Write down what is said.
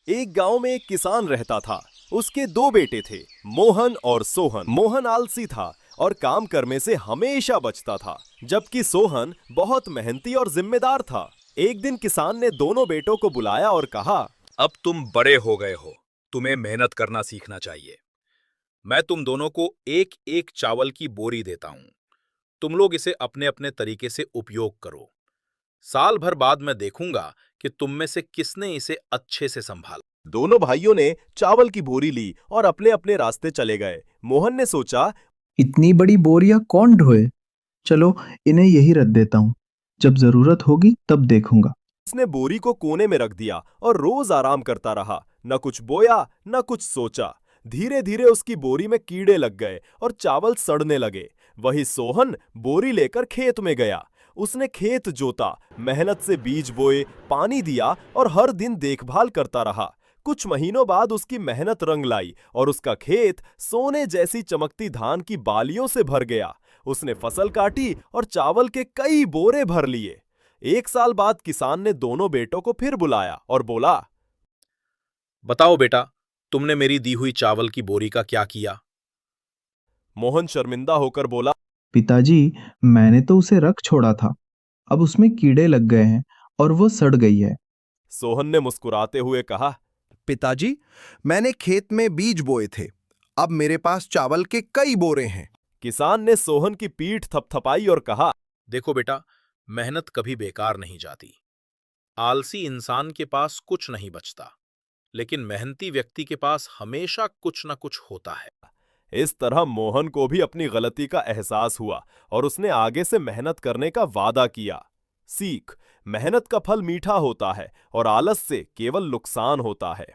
एक गांव में एक किसान रहता था। उसके दो बेटे थे, मोहन और सोहन। मोहन आलसी था और काम करने से हमेशा बचता था, जबकि सोहन बहुत मेहनती और जिम्मेदार था। एक दिन किसान ने दोनों बेटों को बुलाया और कहा, अब तुम बड़े हो गए हो, तुम्हें मेहनत करना सीखना चाहिए। मैं तुम दोनों को एक एक चावल की बोरी देता हूं। तुम लोग इसे अपने अपने तरीके से उपयोग करो। साल भर बाद मैं देखूंगा कि तुम में से किसने इसे अच्छे से संभाला। दोनों भाइयों ने चावल की बोरी ली और अपने अपने रास्ते चले गए। मोहन ने सोचा, इतनी बड़ी बोरियां कौन ढोए। चलो, इन्हें यही रख देता हूँ। जब जरूरत होगी तब देखूंगा। उसने बोरी को कोने में रख दिया और रोज आराम करता रहा। न कुछ बोया न कुछ सोचा। धीरे धीरे उसकी बोरी में कीड़े लग गए और चावल सड़ने लगे। वही सोहन बोरी लेकर खेत में गया। उसने खेत जोता, मेहनत से बीज बोए, पानी दिया और हर दिन देखभाल करता रहा। कुछ महीनों बाद उसकी मेहनत रंग लाई और उसका खेत सोने जैसी चमकती धान की बालियों से भर गया। उसने फसल काटी और चावल के कई बोरे भर लिए। एक साल बाद किसान ने दोनों बेटों को फिर बुलाया और बोला, बताओ बेटा, तुमने मेरी दी हुई चावल की बोरी का क्या किया? मोहन शर्मिंदा होकर बोला, पिताजी, मैंने तो उसे रख छोड़ा था। अब उसमें कीड़े लग गए हैं और वो सड़ गई है। सोहन ने मुस्कुराते हुए कहा, पिताजी, मैंने खेत में बीज बोए थे। अब मेरे पास चावल के कई बोरे हैं। किसान ने सोहन की पीठ थपथपाई और कहा, देखो बेटा, मेहनत कभी बेकार नहीं जाती। आलसी इंसान के पास कुछ नहीं बचता, लेकिन मेहनती व्यक्ति के पास हमेशा कुछ न कुछ होता है। इस तरह मोहन को भी अपनी गलती का एहसास हुआ और उसने आगे से मेहनत करने का वादा किया। सीख, मेहनत का फल मीठा होता है और आलस से केवल नुकसान होता है।